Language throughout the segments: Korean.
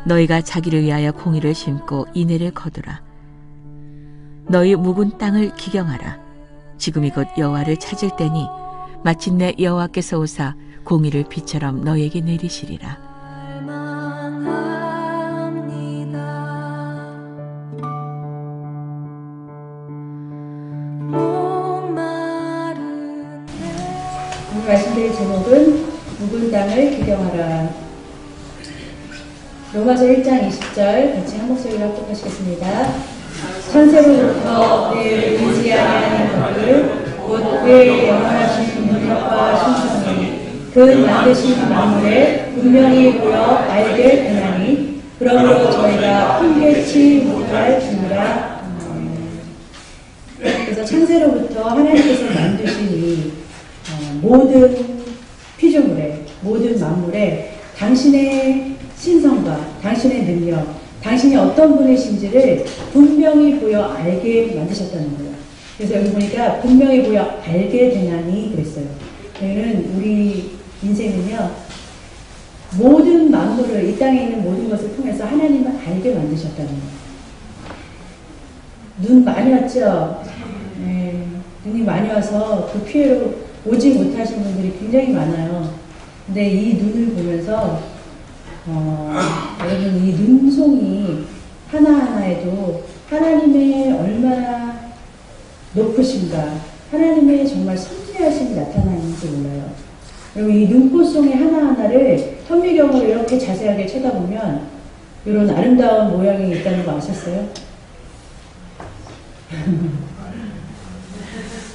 너희가 자기를 위하여 공의를 심고 인애를 거두라. 너희 묵은 땅을 기경하라. 지금이 곧 여호와를 찾을 때니 마침내 여호와께서 오사 공의를 비처럼 너희에게 내리시리라. 오늘 말씀드릴 제목은 묵은 땅을 기경하라. 로마서 1장 20절 같이 한 목소리로 합독하시겠습니다. 천세로부터 내 의지 아니하는 것들 곧 그의 영원하신 능력과 신성이 그 만드신 만물에 분명히 보여 알게 되나니 그러므로 저희가 분별치 못할 줄이라. 그래서 천세로부터 하나님께서 만드신 이 모든 피조물에, 모든 만물에 당신의 신성과 당신의 능력, 당신이 어떤 분이신지를 분명히 보여 알게 만드셨다는 거예요. 그래서 여기 보니까 분명히 보여 알게 되나니 그랬어요. 저희는 우리 인생은요, 모든 만물을, 이 땅에 있는 모든 것을 통해서 하나님은 알게 만드셨다는 거예요. 눈 많이 왔죠? 네, 눈이 많이 와서 그 피해로 오지 못하신 분들이 굉장히 많아요. 근데 이 눈을 보면서 여러분 이 눈송이 하나하나에도 하나님의 얼마나 높으신가, 하나님의 정말 섬세하심이 나타나는지 몰라요. 여러분 이 눈꽃송이 하나하나를 현미경으로 이렇게 자세하게 쳐다보면 이런 아름다운 모양이 있다는 거 아셨어요?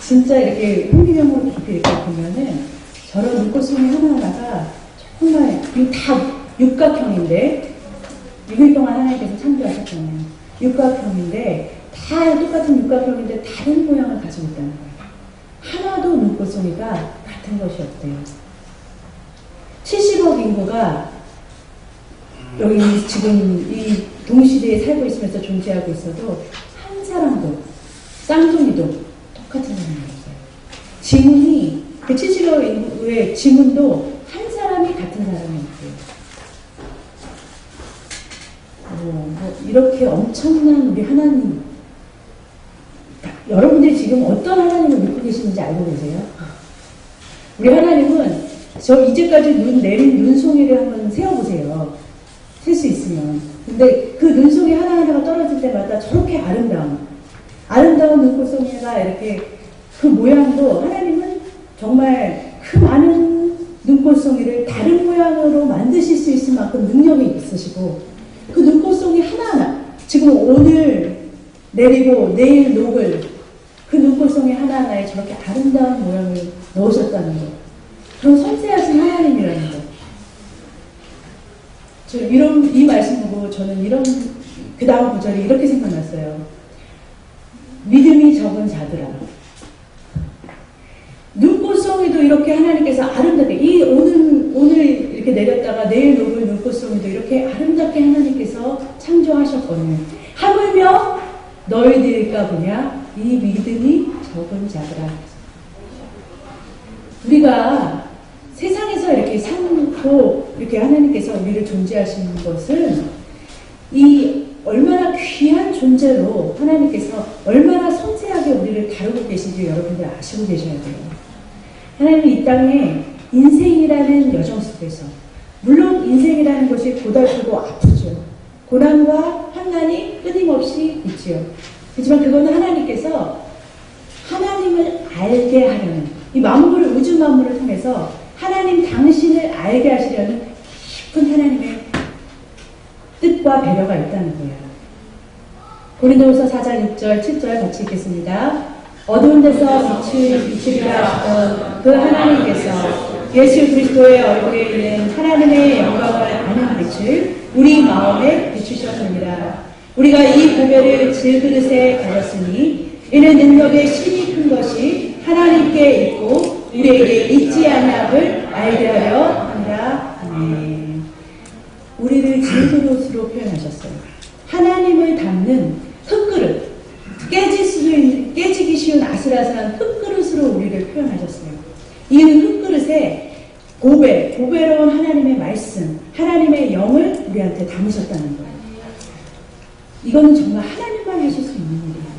진짜 이렇게 현미경으로 깊이 이렇게 보면은 저런 눈꽃송이 하나하나가 정말 다 육각형인데 6일 동안 하나님께서 창조하셨잖아요. 육각형인데 다 똑같은 육각형인데 다른 모양을 가지고 있다는 거예요. 하나도 눈꽃송이가 같은 것이 없대요. 70억 인구가 여기 지금 이 동시대에 살고 있으면서 존재하고 있어도 한 사람도 쌍둥이도 똑같은 사람이 없어요. 지문이 그 70억 인구의 지문도 한 사람이 같은 사람이 없어요. 이렇게 엄청난 우리 하나님, 여러분들이 지금 어떤 하나님을 믿고 계시는지 알고 계세요? 우리 하나님은 저 이제까지 내린 눈송이를 한번 세어보세요. 셀 수 있으면. 근데 그 눈송이 하나하나가 떨어질 때마다 저렇게 아름다운 눈꽃송이가 이렇게 그 모양도 하나님은 정말 그 많은 눈꽃송이를 다른 모양으로 만드실 수 있을 만큼 능력이 있으시고 그 눈꽃송이 하나하나 지금 오늘 내리고 내일 녹을 그 눈꽃송이 하나하나에 저렇게 아름다운 모양을 넣으셨다는 거, 그런 섬세하신 하나님이라는 거. 이 말씀 보고 저는 그 다음 구절이 이렇게 생각났어요. 믿음이 적은 자들아. 눈꽃송이도 이렇게 하나님께서 아름답게, 오늘 이렇게 내렸다가 내일 녹을 눈꽃송이도 이렇게 아름답게 하나님께서 창조하셨거든요. 하물며 너희들일까 보냐? 이 믿음이 적은 자들아. 우리가 세상에서 이렇게 삶고 이렇게 하나님께서 우리를 존재하시는 것은 이 얼마나 귀한 존재로 하나님께서 얼마나 섬세하게 우리를 다루고 계신지 여러분들 아시고 계셔야 돼요. 하나님은 이 땅에 인생이라는 여정 속에서, 물론 인생이라는 것이 고달프고 아프죠. 고난과 환난이 끊임없이 있지요. 하지만 그거는 하나님께서 하나님을 알게 하려는, 이 만물을, 우주 만물을 통해서 하나님 당신을 알게 하시려는 깊은 하나님의 뜻과 배려가 있다는 거예요. 고린도후서 4장 6절, 7절 같이 읽겠습니다. 어두운 데서 빛을 비추리라 하시던 그 하나님께서 예수 그리스도의 얼굴에 있는 하나님의 영광을 아는 빛을 우리 마음에 비추셨느니라. 우리가 이 구별을 질그릇에 가졌으니 이는 능력의 신이 큰 것이 하나님께 있고 우리에게 있지 않음을 알게 하려 합니다. 아멘. 우리를 질그릇으로 표현하셨어요. 하나님을 담는 흙그릇, 깨지기 쉬운 아슬아슬한 흙그릇으로 우리를 표현하셨어요. 이는 흙그릇에 보배로운 하나님의 말씀, 하나님의 영을 우리한테 담으셨다는 거예요. 이거는 정말 하나님만 하실 수 있는 일이에요.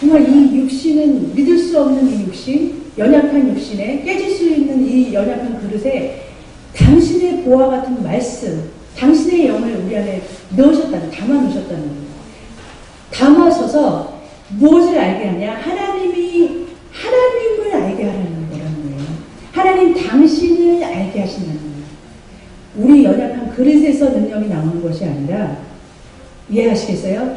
정말 이 육신은 믿을 수 없는 이 육신, 연약한 육신에 깨질 수 있는 이 연약한 그릇에 당신의 보화 같은 말씀, 당신의 영을 우리 안에 담아 놓으셨다는 거예요. 담아서서 무엇을 알게 하냐? 하나님을 알게 하라는 거라는 거예요. 하나님 당신을 알게 하신다는 거예요. 우리 연약한 그릇에서 능력이 나오는 것이 아니라, 이해하시겠어요?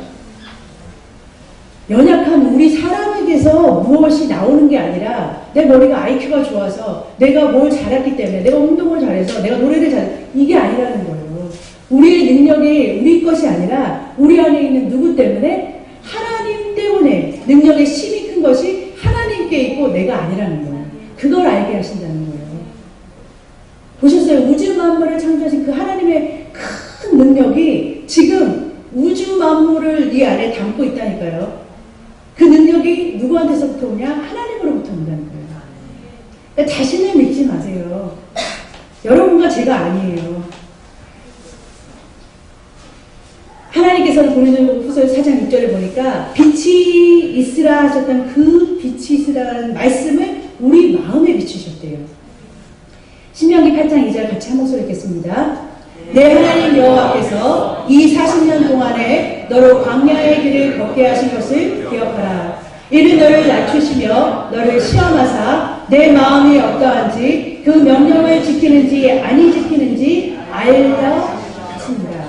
연약한 우리 사람에게서 무엇이 나오는 게 아니라 내 머리가 IQ가 좋아서 내가 뭘 잘했기 때문에 내가 운동을 잘해서 내가 노래를 이게 아니라는 거예요. 우리의 능력이 우리 것이 아니라 우리 안에 있는 누구 때문에 하나님 때문에 능력의 힘이 큰 것이 하나님께 있고 내가 아니라는 거예요. 그걸 알게 하신다는 거예요. 보셨어요? 우주 만물을 창조하신 그 하나님의 큰 능력이 지금 우주 만물을 이 안에 담고 있다니까요. 그 능력이 누구한테서부터 오냐? 하나님으로부터 온다는 거예요. 그러니까 자신을 믿지 마세요. 여러분과 제가 아니에요. 하나님께서는 고린도후서 4장 6절을 보니까 빛이 있으라 하셨던 그 빛이 있으라는 말씀을 우리 마음에 비추셨대요. 신명기 8장 2절 같이 한 목소리 읽겠습니다. 내 하나님 여호와께서 이 40년 동안에 너로 광야의 길을 걷게 하신 것을 기억하라. 이는 너를 낮추시며 너를 시험하사 내 마음이 어떠한지 그 명령을 지키는지 아니 지키는지 알려 하십니다.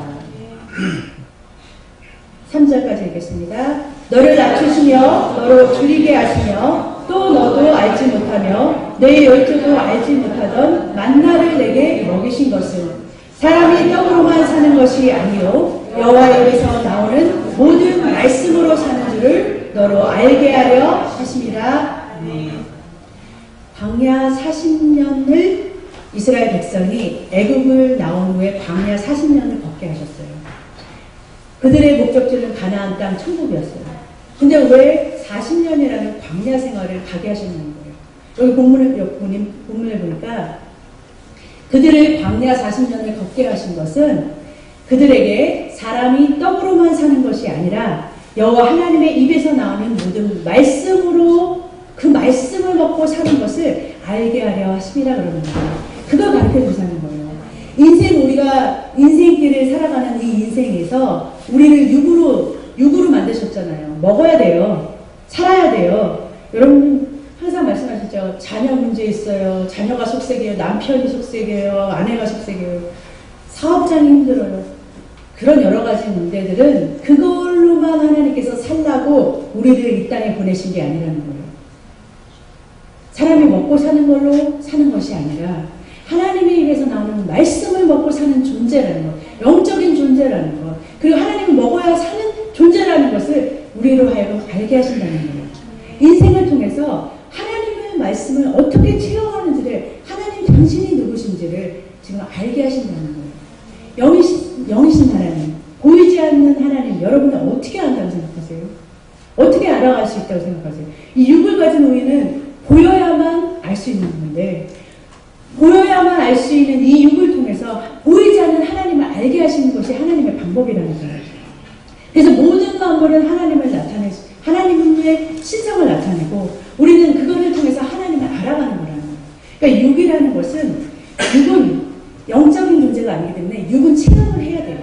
3절까지 읽겠습니다. 너를 낮추시며 너로 줄이게 하시며 또 너도 알지 못하며 내 열조도 알지 못하던 만나를 내게 먹이신 것은 사람이 떡으로만 사는 것이 아니요 여호와의 입에서 나오는 모든 말씀으로 사는 줄을 너로 알게 하려 하심이라. 광야 40년을 이스라엘 백성이 애굽을 나온 후에 광야 40년을 걷게 하셨어요. 그들의 목적지는 가나안 땅 천국이었어요. 근데 왜 40년이라는 광야 생활을 가게 하셨는 거예요? 여기 본문을 보니까 그들을 광야 40년을 걷게 하신 것은 그들에게 사람이 떡으로만 사는 것이 아니라 여호와 하나님의 입에서 나오는 모든 말씀으로 그 말씀을 먹고 사는 것을 알게 하려 하심이라 그러는 거예요. 그걸 가르쳐 주자는 거예요. 우리가 인생길을 살아가는 이 인생에서 우리를 육으로 만드셨잖아요. 먹어야 돼요. 살아야 돼요. 여러분 항상 말씀하시죠. 자녀 문제 있어요. 자녀가 속색이에요. 남편이 속색이에요. 아내가 속색이에요. 사업장이 힘들어요. 그런 여러 가지 문제들은 그걸로만 하나님께서 살라고 우리를 이 땅에 보내신 게 아니라는 거예요. 사람이 먹고 사는 걸로 사는 것이 아니라 하나님의 입에서 나오는 말씀을 먹고 사는 존재라는 것, 영적인 존재라는 것, 그리고 하나님을 먹어야 사는 존재라는 것을 우리로 하여금 알게 하신다는 거예요. 인생을 통해서 하나님의 말씀을 어떻게 체험하는지를, 하나님 당신이 누구신지를 지금 알게 하신다는 거예요. 영이신 하나님, 보이지 않는 하나님, 여러분은 어떻게 안다고 생각하세요? 어떻게 알아갈 수 있다고 생각하세요? 이 육을 가진 우리는 보여야만 알 수 있는 건데, 보여야만 알 수 있는 이 육을 통해서 보이지 않는 하나님을 알게 하시는 것이 하나님의 방법이라는 거예요. 그래서 모든 만물은 하나님의 신성을 나타내고 우리는 그것을 통해서 하나님을 알아가는 거라는 거예요. 그러니까 육이라는 것은, 육은 영적인 존재가 아니기 때문에 육은 체험을 해야 돼요.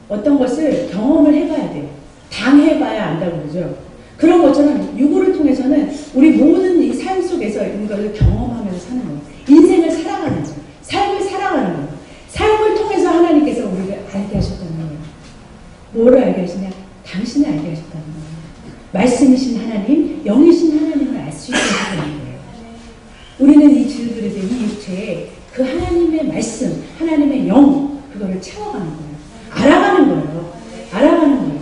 어떤 것을 경험을 해봐야 돼요. 당해봐야 안다고 그러죠. 그런 것처럼 육을 통해서는 우리 모든 이 삶 속에서 이것을 경험하면서 사는 거예요. 인생을 살아가는 거예요. 삶을 살아가는 거예요. 삶을 통해서 하나님께서 우리를 알게 하셨다는 거예요. 뭐를 알게 하시냐? 당신을 알게 하셨다는 거예요. 말씀이신 하나님, 영이신 하나님을 알 수 있게 하셨다는 거예요. 우리는 이 질그릇에, 이 육체에 그 하나님의 말씀, 하나님의 영, 그거를 채워가는 거예요. 알아가는 거예요. 알아가는 거예요.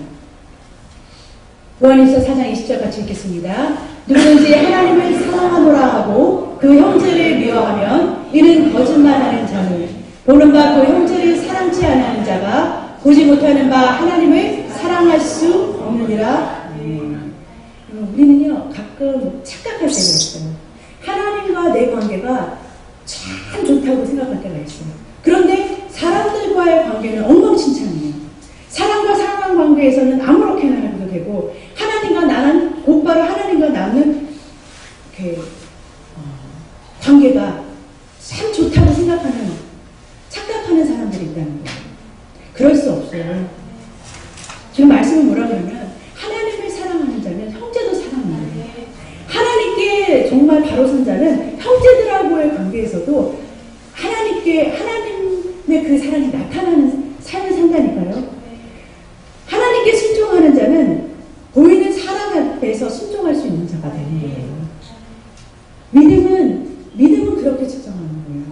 요한일서 4장 20절 같이 읽겠습니다. 누구든지 하나님을 사랑하노라 하고 그 형제를 미워하면 이는 거짓말하는 자니 보는 바 그 형제를 사랑치 않는 자가 보지 못하는 바 하나님을 사랑할 수 없느니라. 우리는요 가끔 착각할 때가 있어요. 하나님과 내 관계가 참 좋다. 좋다고 생각할 때가 있어요. 그런데 사람들과의 관계는 엉망진창이에요. 사람과 사람 관계에서는 아무렇게나 해도 되고, 하나님과 나는 곧바로 하나님과 나는 이렇게 관계가 참 좋다고 생각하는, 착각하는 사람들이 있다는 거예요. 그럴 수 없어요. 지금 말씀은 뭐라고 하면, 하나님을 사랑하는 자는 형제도 사랑해요. 하나님께 정말 바로 선 자는 형제들하고의 관계에서도 하나님의 그 사랑이 나타나는 삶을 산다니까요. 하나님께 순종하는 자는 보이는 사랑 앞에서 순종할 수 있는 자가 되는 거예요. 믿음은 그렇게 측정하는 거예요.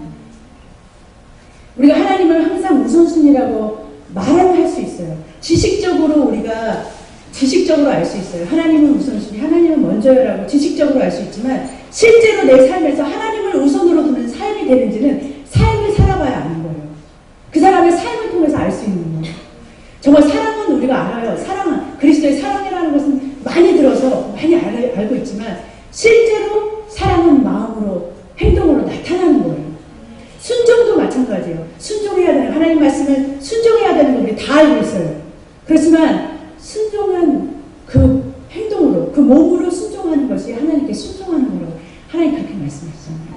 우리가 하나님을 항상 우선순위라고 말은 할 수 있어요. 지식적으로 알 수 있어요. 하나님은 우선순위, 하나님은 먼저요라고 지식적으로 알 수 있지만, 실제로 내 삶에서 하나님을 우선으로 두는 삶이 되는지는 삶을 살아봐야 아는 거예요. 그 사람의 삶을 통해서 알 수 있는 거예요. 정말 사랑은 우리가 알아요. 사랑은, 그리스도의 사랑이라는 것은 많이 들어서 많이 알고 있지만, 실제로 사랑은 마음으로, 행동으로 나타나는 거예요. 순종도 마찬가지예요. 순종해야 되는, 하나님 말씀을 순종해야 되는 거 우리 다 알고 있어요. 그렇지만 순종은 그 행동으로, 그 몸으로 순종하는 것이 하나님께 순종하는 거라고 하나님 그렇게 말씀하셨잖아요.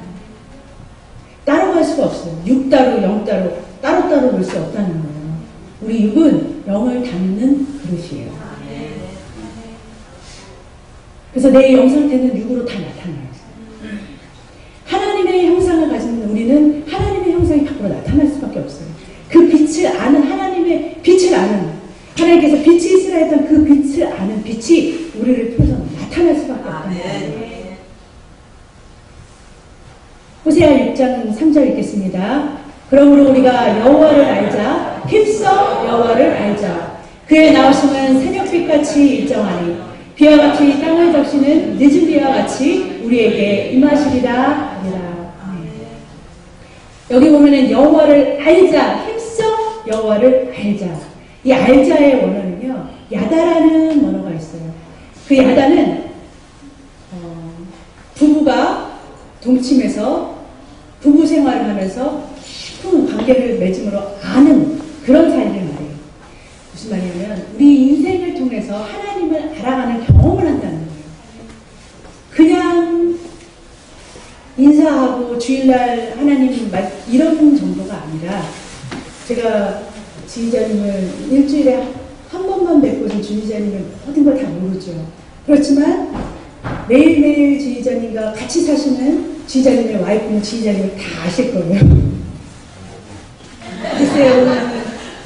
따로 갈 수가 없어요. 육 따로 영 따로 놓을 수 없다는 거예요. 우리 육은 영을 담는 그릇이에요. 그래서 내 영 상태는 육으로 다 나타나요. 하나님의 형상을 가진 우리는 하나님의 형상이 밖으로 나타날 수밖에 없어요. 그 빛을 아는, 하나님의 빛을 아는, 하나님께서 빛이 있으라 했던 그 빛을 아는 빛이 우리를 통해서 나타날 수밖에 없다는 거예요. 호세아 6장 3절 읽겠습니다. 그러므로 우리가 여호와를 알자, 힘써 여호와를 알자. 그의 나오심은 새벽빛같이 일정하니 비와 같이 땅을 적시는 늦은 비와 같이 우리에게 임하시리라 하니라. 여기 보면은 여호와를 알자, 힘써 여호와를 알자. 이 알자의 원어는요, 야다라는 원어가 있어요. 그 야다는 부부가 동침해서 부부 생활을 하면서 깊은 관계를 맺음으로 아는 그런 사이를 말해요. 무슨 말이냐면 우리 인생을 통해서 하나님을 알아가는 경험을 한다는 거예요. 그냥 인사하고 주일날 하나님 이런 정도가 아니라, 제가 지휘자님을 일주일에 한 번만 뵙고서 지휘자님의 모든 걸 다 모르죠. 그렇지만 매일매일 지휘자님과 같이 사시는 지휘자님의 와이프는 지휘자님을 다 아실 거예요.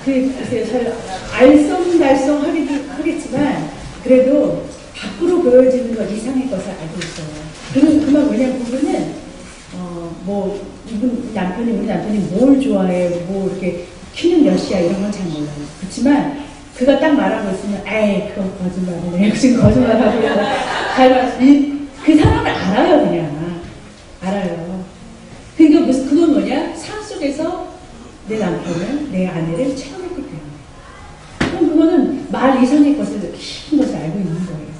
글쎄요, 잘 알쏭달쏭 하겠지만 그래도 밖으로 보여지는 것 이상의 것을 알고 있어요. 그만 왜냐면 부부는 우리 남편이 뭘 좋아해, 뭐 이렇게 키는 몇이야 이런 건 잘 몰라요. 그렇지만 그가 딱 말하고 있으면 에이 그건 거짓말이네, 지금 거짓말하고 그 사람을 알아요. 그냥 알아요. 그러니까 그건 뭐냐, 삶 속에서 내 남편을, 내 아내를 체험했기 때문에. 그럼 그거는 말 이상의 것을, 깊은 것을 알고 있는 거예요.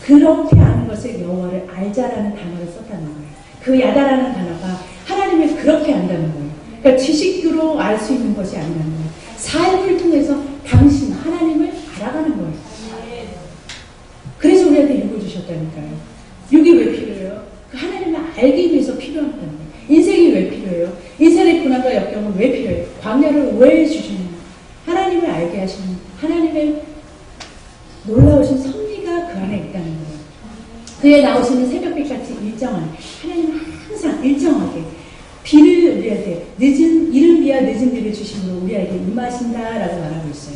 그렇게 아는 것을 여호와를 알자라는 단어를 썼다는 거예요. 그 야다라는 단어가 하나님을 그렇게 안다는 거예요. 그러니까 지식으로 알 수 있는 것이 아니라는 거예요. 삶을 통해서 당신 하나님을 알아가는 거예요. 그래서 우리한테 육을 주셨다니까요. 육이 왜 필요해요? 그 하나님을 알기 위해서 필요한 거예요. 인생이 왜 필요해요? 인생의 고난과 역경은 왜 필요해요? 광야를 왜 주시느냐? 하나님을 알게 하시는, 하나님의 놀라우신 섭리가 그 안에 있다는 거예요. 그에 나오시는 새벽빛같이 일정한, 하나님은 항상 일정하게 비를 우리한테 이른 비와 늦은 비를 주심으로 우리에게 임하신다라고 말하고 있어요.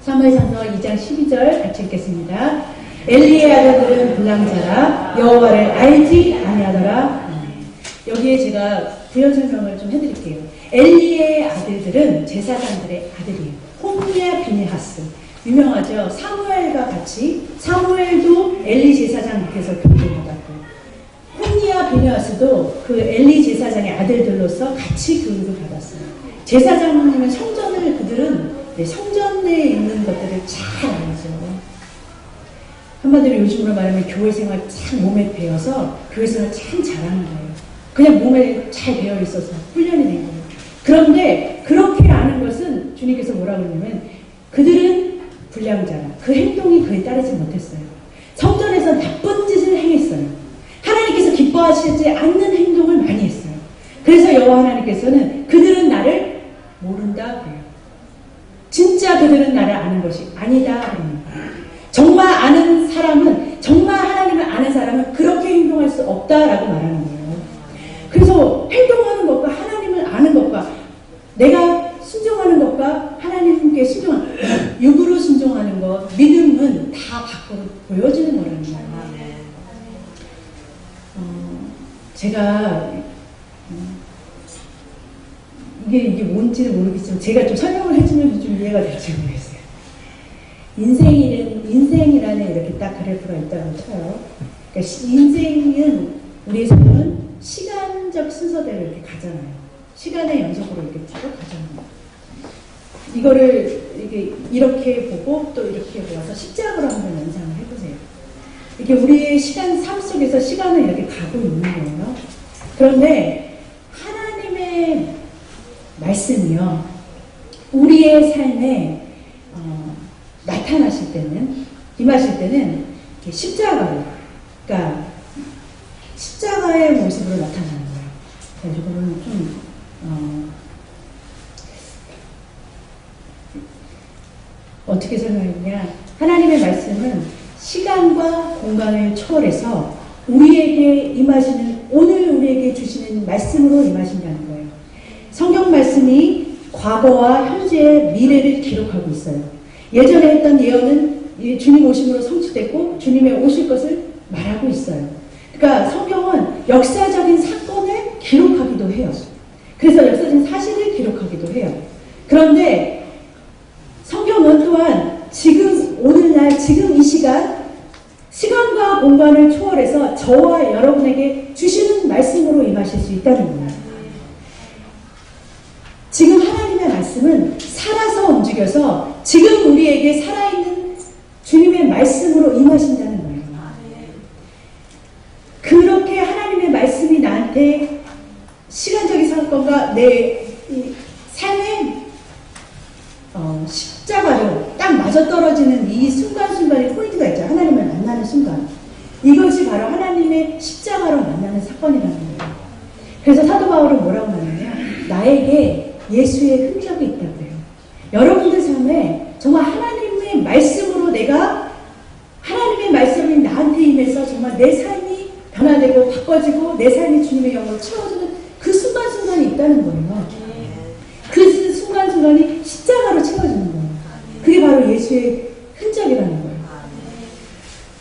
사무엘상서 2장 12절 같이 읽겠습니다. 엘리의 아들들은 불량자라 여호와를 알지 아니하더라. 여기에 제가 부연 설명을 좀 해드릴게요. 엘리의 아들들은 제사장들의 아들이에요. 홈리아 비느하스, 유명하죠. 사무엘과 같이, 사무엘도 엘리 제사장 밑에서 교육을 받고, 홈리아 비느하스도 그 엘리 제사장의 아들들로서 같이 교육을 받았어요. 제사장님은 성전을, 그들은 성전에 있는 것들을 잘 알죠. 한마디로 요즘으로 말하면 교회 생활 참 몸에 배어서 교회 생활 참 잘하는 거예요. 그냥 몸에 잘 배어 있어서 훈련이 된 거예요. 그런데 그렇게 아는 것은 주님께서 뭐라고 그러냐면 그들은 불량자라. 그 행동이 그에 따르지 못했어요. 성전에서 나쁜 짓을 행했어요. 하나님께서 기뻐하시지 않는 행동을 많이 했어요. 그래서 여호와 하나님께서는 그들은 나를 모른다 그래요. 진짜 그들은 나를 아는 것이 아니다 그럽니다. 정말 아는 사람은, 정말 하나님을 아는 사람은 그렇게 행동할 수 없다라고 말하는 거예요. 그래서 행동하는 것과 하나님을 아는 것과 내가 순종하는 것과 하나님께 순종하는 것, 육으로 순종하는 것, 믿음은 다 밖으로 보여지는 거라는 거예요. 제가 이게 뭔지는 모르겠지만 제가 좀 설명을 해주면 좀 이해가 될지 모르겠어요. 인생이라는 이렇게 딱 그래프가 있다고 쳐요. 그러니까 인생은 우리의 삶은 시간적 순서대로 이렇게 가잖아요. 시간의 연속으로 이렇게 쭉 가잖아요. 이거를 이렇게 보고 또 이렇게 모아서 십자가로 한번 연상을 해보세요. 이렇게 우리의 삶 속에서 시간을 이렇게 가고 있는 거예요. 그런데 하나님의 말씀이요, 우리의 삶에 나타나실 때는, 임하실 때는 이렇게 십자가로, 그러니까 십자가의 모습으로 나타나는 거예요. 그래서 이거는 좀 어떻게 설명했냐? 하나님의 말씀은 시간과 공간을 초월해서 우리에게 임하시는, 오늘 우리에게 주시는 말씀으로 임하신다는 거예요. 성경 말씀이 과거와 현재의 미래를 기록하고 있어요. 예전에 했던 예언은 주님 오심으로 성취됐고 주님의 오실 것을 말하고 있어요. 그러니까 성경은 역사적인 사건을 기록하기도 해요. 그래서 역사적인 사실을 기록하기도 해요. 그런데 성경은 또한 지금, 오늘날, 지금 이 시간, 시간과 공간을 초월해서 저와 여러분에게 주시는 말씀으로 임하실 수 있다는 거예요. 지금 하나님의 말씀은 살아서 움직여서 지금 우리에게 살아있는 주님의 말씀으로 임하신다는 거예요. 그렇게 하나님의 말씀이 나한테 시간적인 사건과 내 삶의 십자가로 딱 맞아떨어지는 이 순간순간의 포인트가 있죠. 하나님을 만나는 순간. 이것이 바로 하나님의 십자가로 만나는 사건이라는 거예요. 그래서 사도 바울은 뭐라고 말하냐? 나에게 예수의 흔적이 있다고 해요. 여러분들 삶에 정말 하나님의 말씀으로 내가, 하나님의 말씀이 나한테 임해서 정말 내 삶이 변화되고 바꿔지고 내 삶이 주님의 영광을 채워주는 그 순간순간이 있다는 거예요. 그 순간순간이 십자가로 채워지는 거예요. 그게 바로 예수의 흔적이라는 거예요.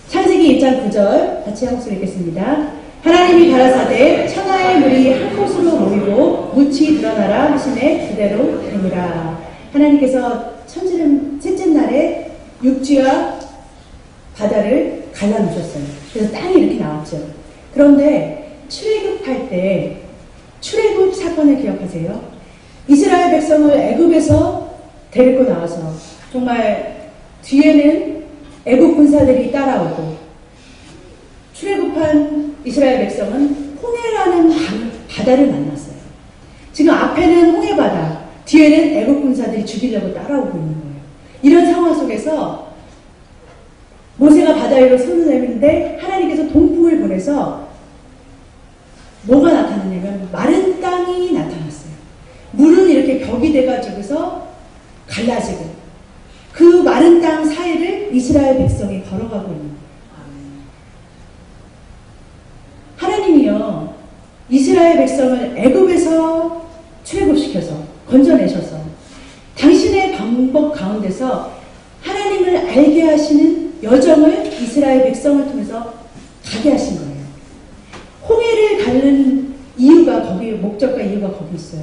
창세기 1장 9절 같이 한 목소리 읽겠습니다. 하나님이 가라사대 천하의 물이 한 곳으로 모이고 묻이 드러나라 하시매 그대로 되니라. 하나님께서 천지를 셋째 날에 육지와 바다를 갈라놓으셨어요. 그래서 땅이 이렇게 나왔죠. 그런데 출애굽할 때 출애굽 사건을 기억하세요? 이스라엘 백성을 애굽에서 데리고 나와서 정말 뒤에는 애굽 군사들이 따라오고 출애굽한 이스라엘 백성은 홍해라는 바다를 만났어요. 지금 앞에는 홍해바다, 뒤에는 애굽 군사들이 죽이려고 따라오고 있는 거예요. 이런 상황 속에서 모세가 바다 위로 손을 내밀는데 하나님께서 동풍을 보내서 뭐가 나타났냐면 마른 땅이 나타났어요. 물은 이렇게 벽이 돼가지고서 갈라지고 그 마른 땅 사이를 이스라엘 백성이 걸어가고 있는 거예요. 하나님이요, 이스라엘 백성을 애굽에서 출애굽시켜서 건져내셔서 당신의 방법 가운데서 하나님을 알게 하시는 여정을 이스라엘 백성을 통해서 가게 하신 거예요. 홍해를 가는 이유가 거기, 목적과 이유가 거기 있어요.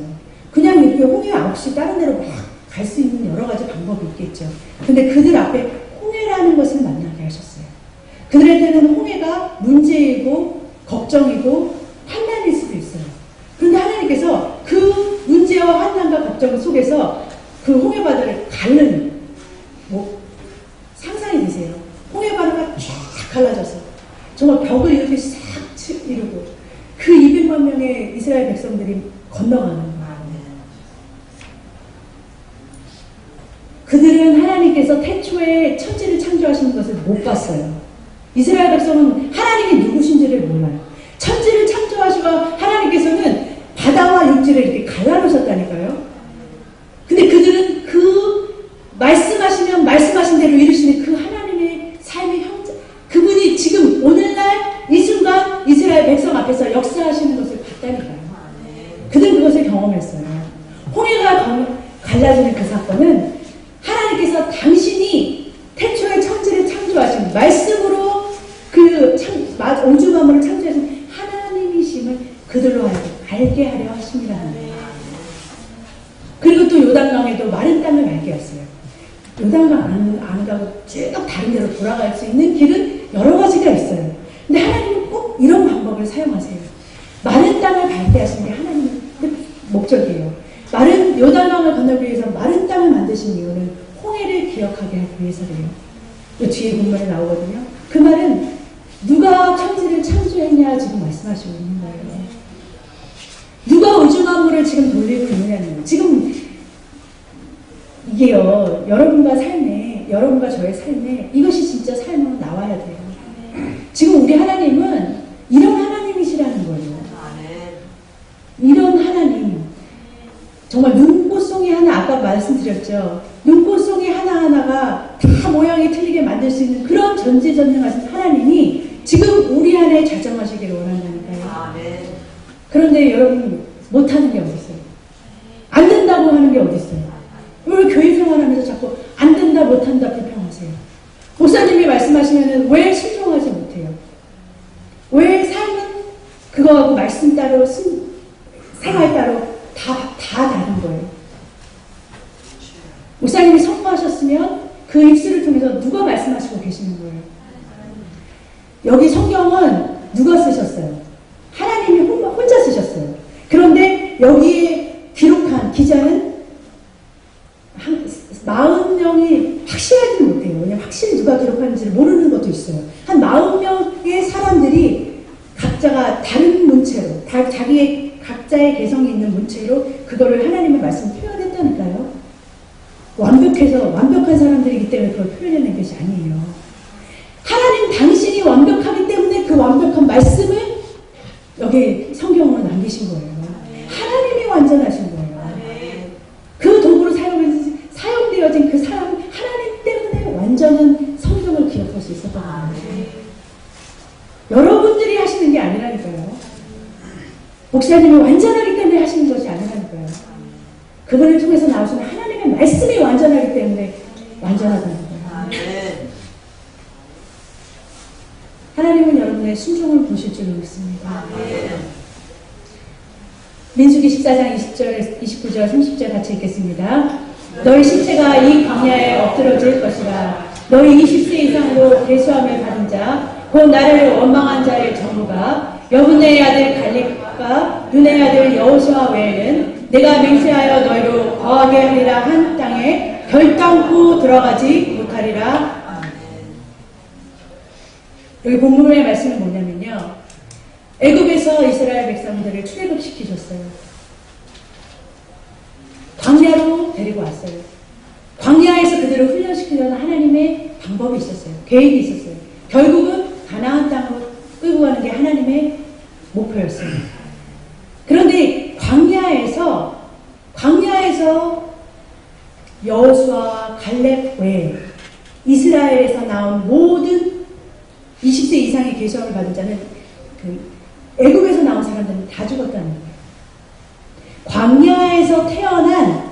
그냥 이렇게 홍해 없이 다른 데로 막 갈 수 있는 여러 가지 방법이 있겠죠. 근데 그들 앞에 홍해라는 것을 만나게 하셨어요. 그들한테는 홍해가 문제이고 걱정이고 환난일 수도 있어요. 그런데 하나님께서 그 문제와 환난과 걱정 속에서 그 홍해바다를 가르는, 상상이 되세요. 홍해바다가 쫙 갈라져서 정말 벽을 이렇게 싹 이루고 그 200만 명의 이스라엘 백성들이 건너가는 거예요. 그들은 하나님께서 태초에 천지를 창조하시는 것을 못 봤어요. 이스라엘 백성은 하나님이 누구신지를 몰라요. 천지를 창조하시고 하나님께서는 바다와 육지를 이렇게 갈라놓으셨다니까요. 근데 그들은 그 말씀하시면 말씀하신 대로 이루시는 그 하나님의 삶의 형제, 그분이 지금 오늘날 이 순간 이스라엘 백성 앞에서 역사하시는 것을 봤다니까요. 그들은 그것을 경험했어요. 홍해가 갈라지는 그 사건은 하나님께서 당신이 태초에 천지를 창조하신 말씀으로 그 우주 만물을 창조하신 하나님이심을 그들로 하여금 알게 하려 하심이라는 거예요. 그리고 또 요단강에도 마른 땅을 알게 했어요. 요단강 안 가고 쭉 다른 데로 돌아갈 수 있는 길은 여러 가지가 있어요. 근데 하나님은 꼭 이런 방법을 사용하세요. 마른 땅을 밟게 하시는 게 하나님의 목적이에요. 마른 요단강을 건너기 위해서 마른 땅을 만드신 이유는 홍해를 기억하게 하기 위해서래요. 이 뒤에 본문에 나오거든요. 그 말은 누가 천지를 창조했냐 지금 말씀하시고 있는 거예요. 누가 우주 만물을 지금 돌리고 있느냐는 거예요. 지금 이게요, 여러분과 저의 삶에 이것이 진짜 삶으로 나와야 돼요. 지금 우리 하나님은 이런 하나님이시라는 거예요. 이런 하나님, 정말 눈꽃송이 하나, 아까 말씀드렸죠. 눈꽃송이 하나하나가 다 모양이 틀리게 만들 수 있는 그런 전지전능하신 하나님이 지금 우리 안에 자정하시기를 원한다니까요. 그런데 여러분, 못하는 게 어디 있어요? 안 된다고 하는 게 어디 있어요? 왜 교회 생활하면서 자꾸 안 된다, 못한다, 불평하세요? 목사님이 말씀하시면 왜 순종하지 못해요? 왜 삶은 그거하고 말씀 따로, 생활 따로 다 다른 거예요? 목사님이 선포하셨으면 그 입술을 통해서 누가 말씀하시고 계시는 거예요? 여기 성경은 누가 쓰셨어요? 하나님이 혼자 쓰셨어요. 그런데 여기에 기록한 기자는 40명이 확실하지 못해요. 왜냐면 확실히 누가 기록하는지를 모르는 것도 있어요. 한 40명의 사람들이 각자가 다른 문체로, 자기의 각자의 개성이 있는 문체로 그거를 하나님의 말씀을 표현했다니까요. 완벽한 사람들이기 때문에 그걸 표현해낸 것이 아니에요. 하나님 당신이 완벽하기 때문에 그 완벽한 말씀을 여기 성경으로 남기신 거예요. 하나님이 완전하신 거예요. 그 도구로 사용되어진 그 사람, 하나님 때문에 완전한 성경을 기억할 수 있었던 거예요. 여러분들이 하시는 게 아니라니까요. 목사님이 완전하기 때문에 하시는 것이 아니라니까요. 그분을 통해서 나오시는 하나님의 말씀이 완전하기 때문에 완전하다는 거예요. 하나님은 여러분의 순종을 보실 줄 믿습니다. 민수기 14장 20절, 29절, 30절 같이 읽겠습니다. 너희 신체가 이 광야에 엎드러질 것이라. 너희 20세 이상으로 계수함을 받은 자, 곧 나를 원망한 자의 전부가 여분의 아들 갈렙과 눈의 아들 여호수아 외에는 내가 맹세하여 너희로 거하게 하리라 한 땅에 결단코 들어가지 못하리라. 여기 본문의 말씀은 뭐냐면요, 애굽에서 이스라엘 백성들을 출애굽시키셨어요. 광야로 데리고 왔어요. 광야에서 그들을 훈련시키려는 하나님의 방법이 있었어요. 계획이 있었어요. 결국은 가나안 땅으로 끌고 가는 게 하나님의 목표였어요. 그런데 광야에서 여호수아와 갈렙 외에 이스라엘에서 나온 모든 20세 이상의 계시함을 받은 자는 애굽에서 나온 사람들은 다 죽었다는 거예요. 광야에서 태어난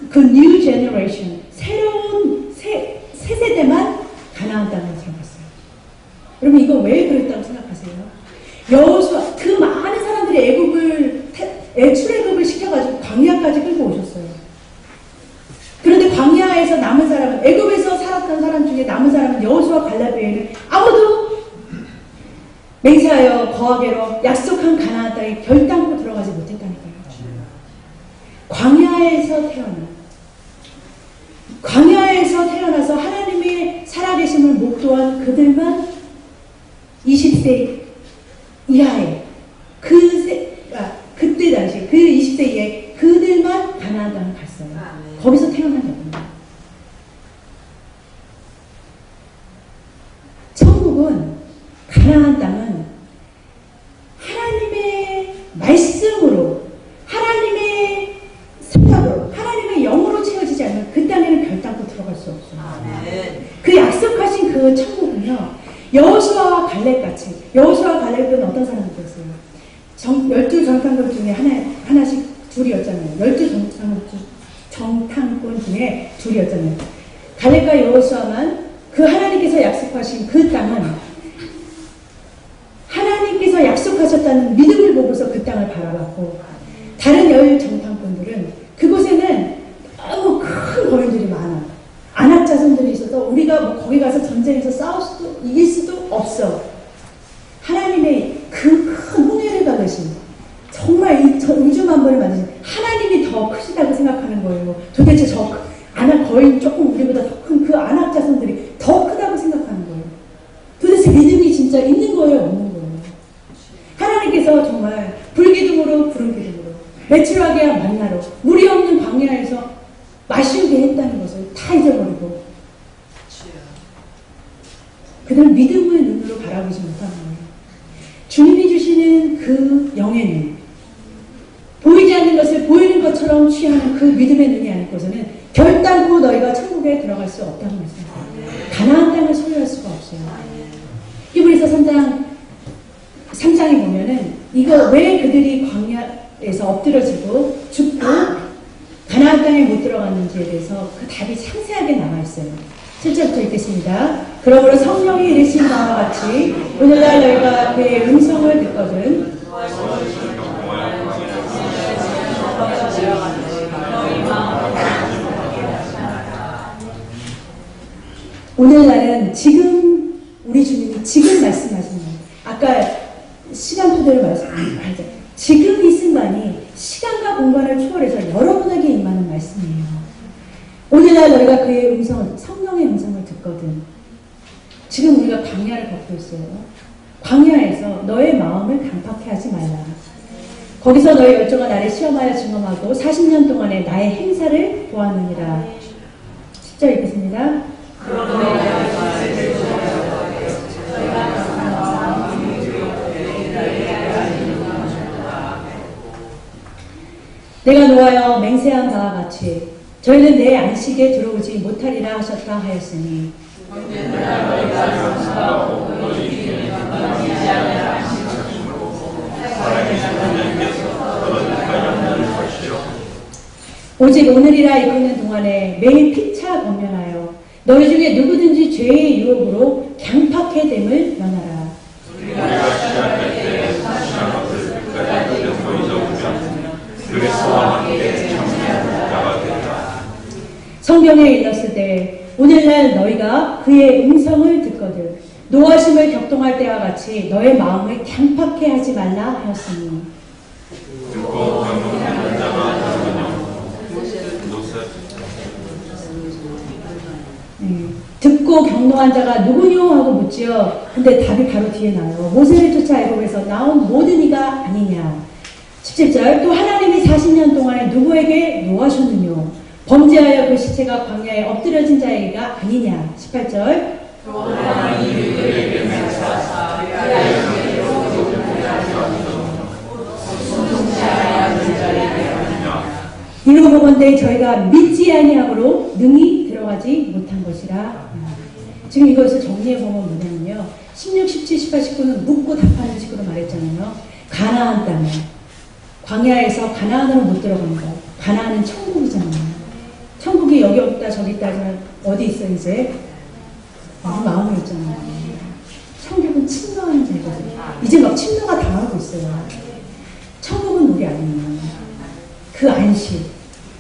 그 new generation, 새로운 새 세대만 가나안 땅에 들어갔어요. 여러분, 이거 왜 그랬다고 생각하세요? 여호수아, 그 많은 사람들이 출애굽을 시켜가지고 광야까지 끌고 오셨어요. 그런데 광야에서 남은 사람은, 애굽에서 살았던 사람 중에 남은 사람은 여호수아 갈렙 외에는 아무도 맹세하여 거하게로 약속한 가나안 땅에 결단코 들어가지 못했다니까요. 광야에서 태어나서 하나님의 살아계심을 목도한 그들만 20세 이하의 그 천국은, 가나안 땅은 하나님의 말씀으로, 하나님의 생각으로, 하나님의 영으로 채워지지 않으면 그 땅에는 결단코 들어갈 수 없어요. 그 약속하신 그 천국은요, 여호수아와 갈렙같이, 여호수아와 갈렙은 어떤 사람들이었어요? 12 정탐꾼 중에 하나씩 둘이었잖아요. 12 정탐꾼 중에 둘이었잖아요. 갈렙과 여호수아만 그 하나님께서 약속하신 그 땅은 하나님께서 약속하셨다는 믿음을 보고서 그 땅을 바라봤고, 다른 10 정탐꾼들은 그곳에는 너무 큰 거인들이 많아. 안악 자손들이 있어서 우리가 뭐 거기 가서 전쟁에서 싸울 수도, 이길 수도 없어. 하나님의 그 큰 홍해를 가르신, 정말 이 우주 만물을 만드신 하나님이 더 크시다고 생각하는 거예요. 도대체 저 안악 거인 조금 우리보다 더 큰 그 안악 자손들이 더 크다고 생각하는 거예요. 도대체 믿음이 진짜 있는 거예요, 없는 거예요? 하나님께서 정말 불기둥으로 푸른 기둥으로, 메추라기와 만나로, 물이 없는 광야에서 마시우게 했다는 것을 다 잊어버리고 그들은 믿음의 눈으로 바라보지 못하는 거예요. 주님이 주시는 그 영의 눈, 보이지 않는 것을 보이는 것처럼 취하는 그 믿음의 눈이 아니고서는 결단코 너희가 천국에 들어갈 수 없다는 말씀입니다. 가나안 땅을 소유할 수가 없어요. 히브리서 3장에 보면은 이거 왜 그들이 광야에서 엎드려지고 죽고 가나안 땅에 못 들어갔는지에 대해서 그 답이 상세하게 나와 있어요. 7절부터 읽겠습니다. 그러므로 성령이 이르신 바와 같이 오늘날 너희가 그의 음성을 듣거든 오늘날은 지금 우리 주님이 지금 말씀하시는 거예요. 아까 시간 토대로 말씀하셨죠. 지금 이 순간이 시간과 공간을 초월해서 여러분에게 임하는 말씀이에요. 오늘날 너희가 그의 음성을, 성령의 음성을 듣거든. 지금 우리가 광야를 걷고 있어요. 광야에서 너의 마음을 강팍해 하지 말라. 거기서 너의 열정과 나를 시험하여 증언하고 40년 동안의 나의 행사를 보았느니라. 10절 읽겠습니다. 내가 노하여 맹세한 바와 같이 저희는 내 안식에 들어오지 못하리라 하셨다 하였으니 오직 오늘이라 이끄는 동안에 매일 피차 권면하여 너희 중에 누구든지 죄의 유혹으로 강팍해 됨을 면하라. 성경에 읽었을 때 오늘날 너희가 그의 음성을 듣거든 노하심을 격동할 때와 같이 너의 마음을 강팍해 하지 말라 하였으니 듣고 경노한 자가 누구뇨 하고 묻지요. 근데 답이 바로 뒤에 나와요. 모세를 쫓아 애굽에서 나온 모든 이가 아니냐. 17절 또 하나님이 40년 동안에 누구에게 노하셨느뇨. 범죄하여 그 시체가 광야에 엎드려진 자에게가 아니냐. 18절 이로 보건대 저희가 믿지 아니함으로 능히 들어가지 못한 것이라. 지금 이것을 정리해보면 뭐냐면요. 16, 17, 18, 19는 묻고 답하는 식으로 말했잖아요. 가나안 땅에 광야에서 가나안으로 못 들어간 거. 가나안은 천국이잖아요. 천국이 여기 없다 저기 있다 하지만 어디 있어 이제? 우리 마음에 있잖아요. 천국은 침노하는 자거든요. 이제 막 침노가 당하고 있어요. 천국은 우리 아니에요. 그 안식,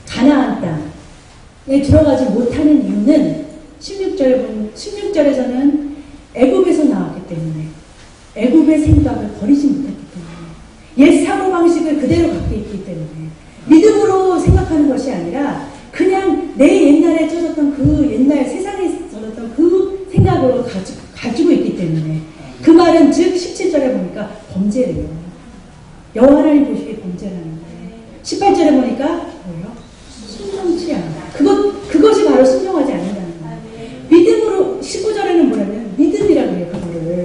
가나안 땅에 들어가지 못하는 이유는 16절에서는 애굽에서 나왔기 때문에 애굽의 생각을 버리지 못했기 때문에 옛 사고방식을 그대로 갖고 있기 때문에 믿음으로 생각하는 것이 아니라 그냥 내 옛날에 젖었던 그 옛날 세상에 젖었던 그 생각으로 가지고 있기 때문에 그 말은 즉 17절에 보니까 범죄래요. 여호와 하나님 보시기에 범죄라는 거예요. 18절에 보니까 뭐예요? 순종치 않아. 그것이 바로 순종하지 않는다는 거예요. 믿음으로 19절에는 뭐냐면 믿음이라고 해요. 그거를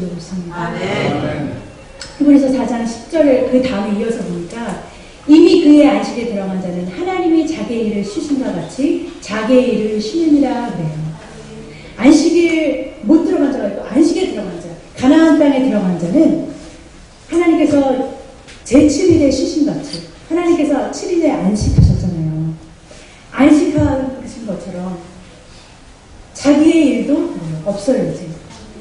줄 믿습니다. 히브리서 4장 10절에 그 다음에 이어서 보니까 이미 그의 안식에 들어간 자는 하나님이 자기의 일을 쉬신과 같이 자기의 일을 쉬느니라 그래요. 안식에 못 들어간 자가 있고 안식에 들어간 자, 가나안 땅에 들어간 자는 하나님께서 제7일에 쉬신 같이 하나님께서 7일에 안식하셨잖아요. 안식하신 것처럼 자기의 일도 없어요.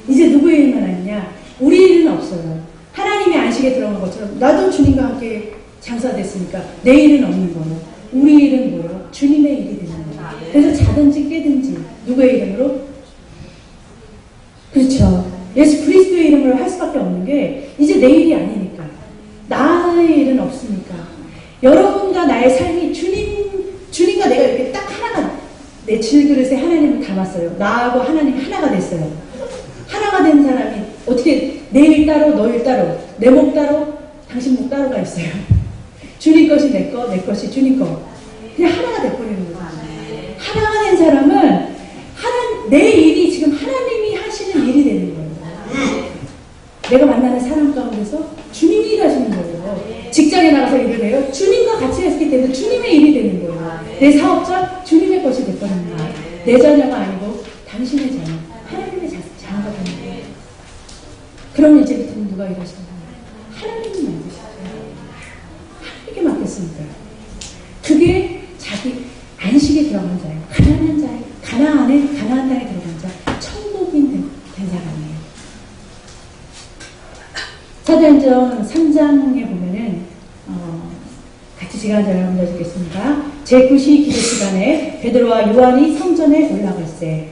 이제 누구의 일만 아니냐? 우리 일은 없어요. 하나님의 안식에 들어간 것처럼 나도 주님과 함께 장사됐으니까 내 일은 없는 거예요. 우리 일은 뭐예요? 주님의 일이 되는 거예요. 그래서 자든지 깨든지 누구의 이름으로? 그렇죠. 예수 그리스도의 이름으로 할 수밖에 없는 게 이제 내 일이 아니니까. 나의 일은 없으니까. 여러분과 나의 삶이 주님과 내가 이렇게 딱 하나가 내 질그릇에 하나님을 담았어요. 나하고 하나님 하나가 됐어요. 하나가 된 사람이 어떻게 내 일 따로 너 일 따로 내 목 따로 당신 목 따로가 있어요. 주님 것이 내 거, 내 것이 주님 거. 그냥 하나가 돼버리는 거예요. 하나가 된 사람은 내 일이 지금 하나님이 하시는 일이 되는 거예요. 내가 만나는 사람 가운데서 주님이 일하시는 거예요. 직장에 나가서 일을 해요. 주님과 같이 했기 때문에 주님의 일이 되는 거예요. 내 사업자 주님의 것이 돼버리는 거예요. 내 자녀가 아니고 당신의 자녀, 하나님의 자녀가 되는 거예요. 그럼 이제부터는 누가 일하시는 거예요? 하나님이 만드셨어요. 하나님께 맡겼습니다. 그게 자기 안식에 들어간 자예요. 가난한 자예요. 가나안 땅에 들어간 자, 천국인 된 사람이에요. 사도행전 3장에 보면은 같이 시간 잘 읽어주겠습니다. 제9시 기도 시간에 베드로와 요한이 성전에 올라갈세.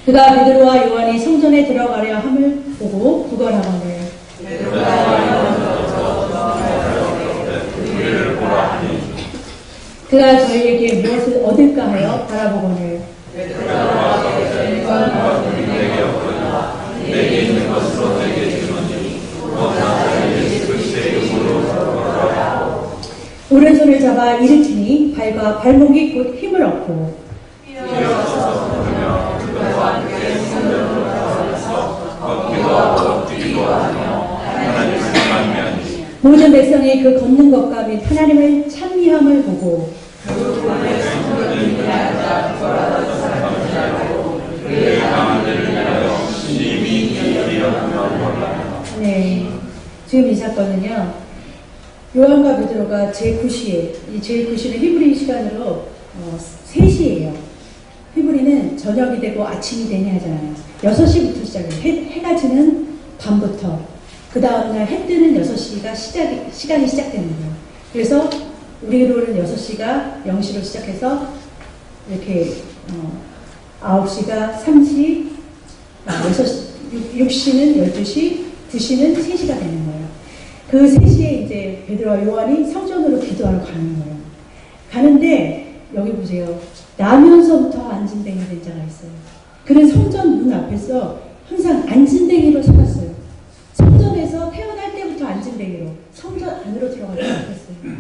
그가 베드로와 요한이 성전에 들어가려 함을 보고 구걸하거늘 그가 저희에게 무엇을 얻을까 하여 바라보거늘 오른손을 잡아 일으키니 발과 발목이 곧 힘을 얻고 모든 백성이 그 걷는 것과 및 하나님을 찬미함을 보고 네, 지금 이 사건은요 요한과 베드로가 제9시에 이 제9시는 히브리 시간으로 3시예요. 히브리는 저녁이 되고 아침이 되니 하잖아요. 6시부터 시작해요. 해가 지는 밤부터 그 다음날 해 뜨는 6시가 시간이 시작되는 거예요. 그래서 우리로는 6시가 0시로 시작해서 이렇게 9시가 3시, 6시는 12시, 9시는 3시가 되는 거예요. 그 3시에 이제 베드로와 요한이 성전으로 기도하러 가는 거예요. 가는데 여기 보세요. 나면서부터 안진뱅이 된 자가 있어요. 그는 성전 문 앞에서 항상 안진뱅이로 살았어요. 성전에서 태어날 때부터 안진뱅이로 성전 안으로 들어가지 못했어요.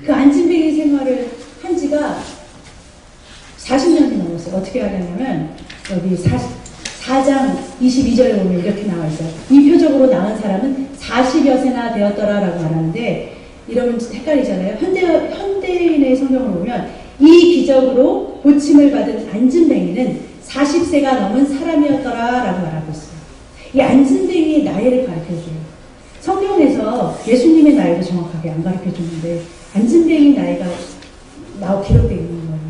그 안진뱅이 생활을 한 지가 40년이 넘었어요. 어떻게 하냐면 여기 4장 22절에 보면 이렇게 나와 있어요. 이 표적으로 나은 사람은 40여 세나 되었더라라고 말하는데 이러면 헷갈리잖아요. 현대인의 성경을 보면 이 기적으로 고침을 받은 안진뱅이는 40세가 넘은 사람이었더라라고 말하고 있어요. 이 안진뱅이의 나이를 가르쳐줘요. 성경에서 예수님의 나이도 정확하게 안 가르쳐주는데 안진뱅이 나이가 기록되어 있는 거예요.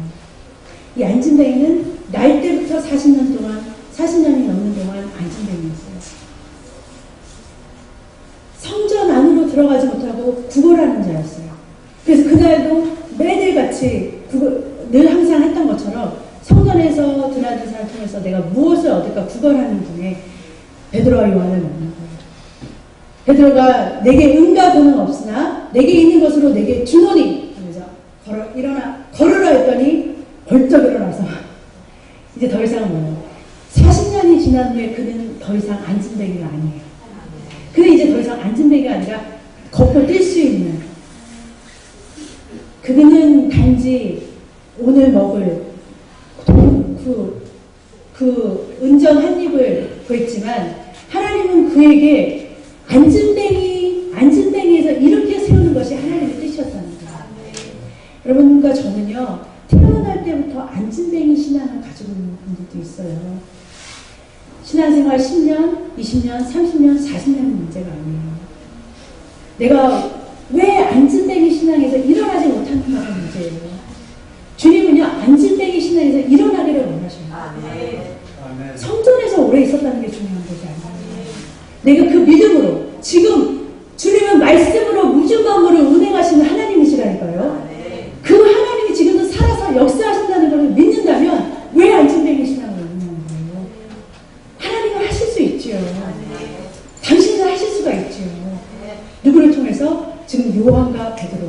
이 안진뱅이는 나이 때부터 40년 동안 40년이 넘는 동안 안진뱅이였어요. 성전 안으로 들어가지 못하고 구걸하는 자였어요. 그래서 그날도 매일같이 늘 항상 했던 것처럼 성전에서 드나든 사람을 통해서 내가 무엇을 얻을까 구걸하는 중에 베드로와 요한을 만난 거예요. 베드로가 내게 은과 돈은 없으나 내게 있는 것으로 내게 주노니 하면서 걸으라 했더니 벌떡 일어나서 이제 더 이상은 뭐예요? 40년이 지난 후에 그는 더 이상 안진뱅이가 아니에요. 그는 이제 더 이상 안진뱅이가 아니라 걷고 뛸 수 있는, 그는 단지 오늘 먹을 그 은전 한 입을 구했지만 하나님은 그에게 안진뱅이에서 이렇게 세우는 것이 하나님의 뜻이었답니다. 여러분과 저는요, 태어날 때부터 안진뱅이 신앙을 가지고 있는 분들도 있어요. 신앙생활 10년, 20년, 30년, 40년 문제가 아니에요. 내가 왜 안진뱅이 신앙에서 일어나지 못하는가가 문제예요. 주님은요, 안진뱅이 신앙에서 일어나기를 원하셔요. 성전에서 오래 있었다는 게 중요한 거지 않아요. 내가 그 믿음으로, 지금 주님은 말씀으로 우주 만물을 운행하시는 하나님이시라니까요. 그 하나님이 지금도 살아서 역사하신다는 걸 믿는다면 왜 안진뱅이 신앙을 운영하는 거예요? 하나님은 하실 수 있지요. 당신은 하실 수가 있지요. 누구를 통해서? 지금 요한과 베드로,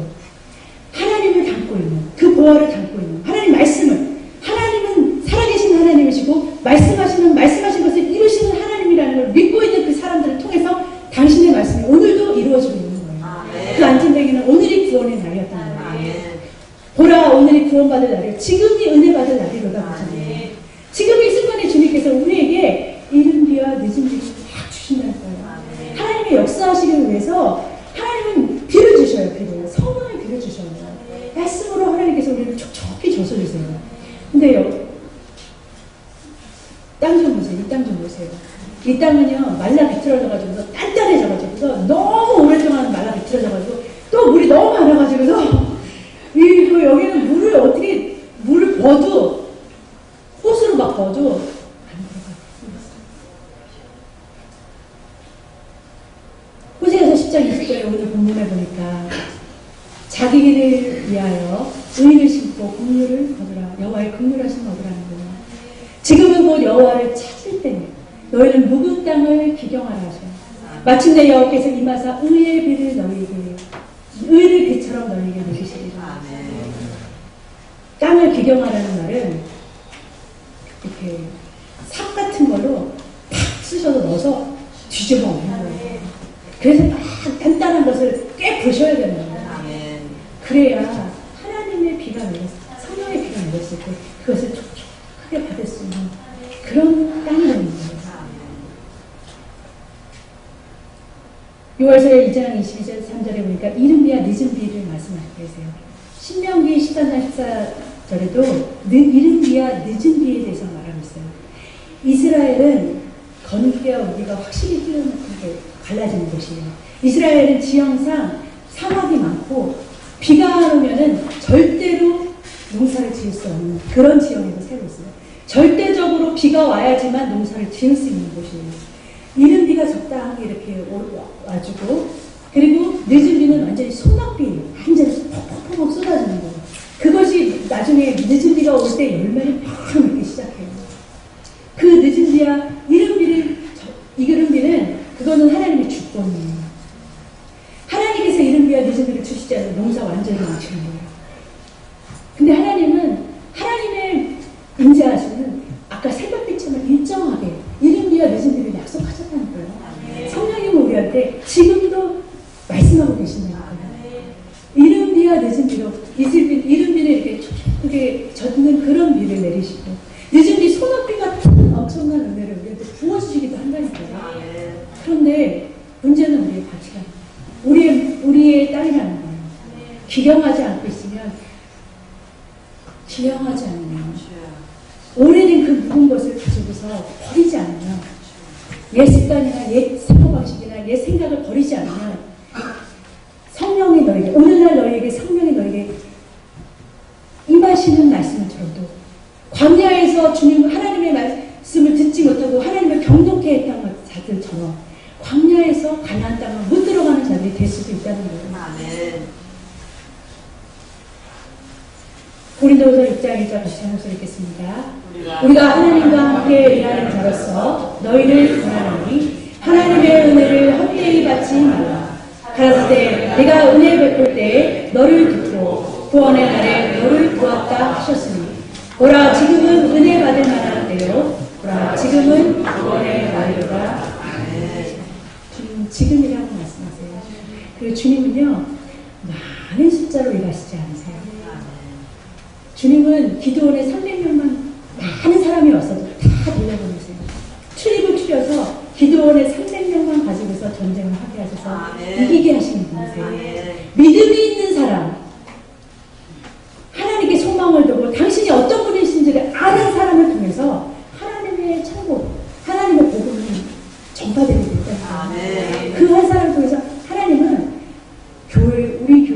하나님을 담고 있는, 그 보화를 담고 있는 하나님 말씀을, 하나님은 살아계신 하나님이시고 말씀하신 것을 이루시는 하나님이라는 걸 믿고 있는 그 사람들을 통해서 당신의 말씀이 오늘도 이루어지고 있는 거예요. 그 안진뱅이는 오늘이 구원의 날이었다는 거예요. 보라, 오늘이 구원받을 날이에요. 지금이 은혜 받을 날이로다 하잖아요. 지금 이 순간에 주님께서 우리에게 이른 비와 늦은 비를 막 주신다는 거예요. 하나님의 역사하시기 위해서 하나님은 비를 주셔요. 비를, 성령을 비를 주셔요. 말씀으로 하나님께서 우리를 촉촉히 줘서주세요. 근데요, 땅 좀 보세요. 이 땅 좀 보세요. 이 땅은요, 말라 비틀어져가지고서 단단해져가지고서 너무 오랫동안 말라 비틀어져가지고 또 물이 너무 많아가지고서 이거 여기는 물을 버도, 호수로 막 버도 안 들어가요. 호세아서 10장 20절에 오늘 본문에 보니까 자기를 위하여 의를 심고 긍휼을 거두라. 여호와의 긍휼하심 얻으라는 거예요. 지금은 곧 여호와를 찾을 때니 너희는 묵은 땅을 기경하라 하셔요. 마침내 여호와께서 임하사 의의 비를 너희에게, 의의 비처럼 너희에게 내리시리라. 땅을 기경하라는 말은 이렇게 삽 같은 걸로 탁 쑤셔서 넣어서 뒤집어 엎는 거예요. 그래서 막 단단한 것을 꽤 부셔야 되는 거예요. 그래야 하나님의 비가 내렸을 때, 성령의 비가 내렸을 때 그것을 촉촉하게 받을 수 있는 그런 땅이 되는 거예요. 요한서 2장 22절 3절에 보니까 이른 비와 늦은 비를 말씀하시고 계세요. 신명기 14장 14절에도 이른 비와 늦은 비에 대해서 말하고 있어요. 이스라엘은 건기와 우리가 확실히 게 갈라지는 곳이에요. 이스라엘은 지형상 사막이 많고 비가 오면은 절대로 농사를 지을 수 없는 그런 지형에서 살고 있어요. 절대적으로 비가 와야지만 농사를 지을 수 있는 곳이에요. 이른 비가 적당하게 이렇게 와주고, 그리고 늦은 비는 완전히 소낙비, 완전히 퍽퍽퍽 쏟아지는 거예요. 그것이 나중에 늦은 비가 올 때 열매를 팍 맺기 시작해요. 그 늦은 비와 이른 비는 그거는 하나님의 주권이에요. 하나님께서 이른 비와 늦은 비를 주시지 않으면 농사 완전히 망치는 거예요. 근데 하나님은 하나님의 임재하시는 아까 새벽빛처럼 일정하게 이른 비와 늦은 비를 약속하셨다는 거예요. 성령님은 우리한테 지금도 말씀하고 계신다는 거예요. 이른 비와 늦은 비로 이른 비는 이렇게 촉촉하게 젖는 그런 비를 내리시고 늦은 비 소낙비 같은 엄청난 은혜를 우리한테 부어주시기도 한다니까요. 그런데 문제는 우리의 가치관, 우리의 딸이라는 거예요. 기경하지 않고 있으면, 기경하지 않으면, 오래된 그 묵은 것을 가지고서 버리지 않으면, 옛 습관이나 옛 사고방식이나 옛 생각을 버리지 않으면, 성령이 너에게, 오늘날 너에게 성령이 너에게 임하시는 말씀을 들어도, 광야에서 주님 하나님의 말씀을 듣지 못하고 하나님을 경동케 했던 자들처럼 광야에서 가나안 땅을 못 들어가는 자들이 될 수도 있다는 거예요. 아멘. 고린도후서 6장 1절 같이 한 목소리 읽겠습니다. 우리가 하나님과 함께 일하는 자로서 너희를 권하노니 하나님의 은혜를 헛되이 받지 말라. 가라사대 내가 은혜 베풀 때에 너를 듣고 구원의 날에 너를 도왔다 하셨으니 보라 지금은 은혜 받을 만한 때요 보라 지금은 구원의 날이로다. 주님 지금이라고 말씀하세요. 그리고 주님은요, 많은 숫자로 일하시지 않으세요. 주님은 기드온에 300명만 많은 사람이 왔어도 다 돌려보내세요. 출입을 추려서 기드온에 300명만 가지고서 전쟁을 하게 하셔서 이기게 하시는 분이세요. 믿음이 있는 사람, 하나님께 소망을 두고 당신이 어떤 분이신지를 아는 사람을 통해서 하나님의 천국, 하나님의 복음이 전파되게 된다. 그 한 사람을 통해서 하나님은 우리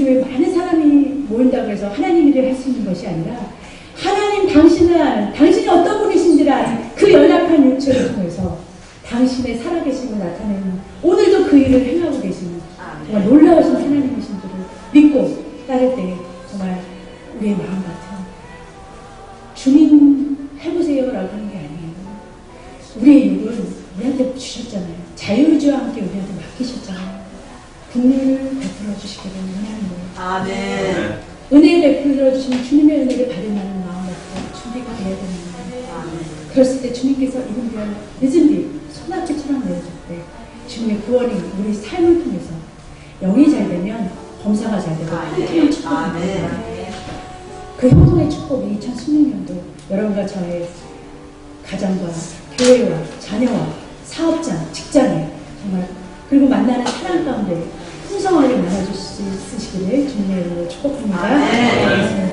교회에 많은 사람이 모인다고 해서 하나님 일을 할 수 있는 것이 아니라 하나님 당신이 어떤 분이신지를 아는 그 연약한 육체를 통해서 당신의 살아계심을 나타내는 오늘도 그 일을 행하고 계시는 정말 놀라우신 하나님이신 줄을 믿고 따를 때 정말 우리의 마음 같은 주님 해보세요 라고 하는 게 아니에요. 우리의 육은 우리한테 주셨잖아요. 자유주와 함께 우리한테 맡기셨잖아요. 긍휼을 베풀어 주시게 되는 하나님을 은혜를 베풀어 주시는 주님의 은혜를 받으려는 마음으로 준비가 되어야 되는 거예요. 그랬을 때 주님께서 이분들 늦은 빛 소낙지처럼 내려줄 때 주님의 구원이 우리 삶을 통해서 영이 잘 되면 범사가 잘 되고 형통의 축복입니다. 그 형통의 축복이 2016년도 여러분과 저의 가정과 교회와 자녀와 사업장, 직장에 정말 그리고 만나는 사람 가운데 풍성하게 나눠줄 수 있으시기를 주님의 이름으로 축복합니다.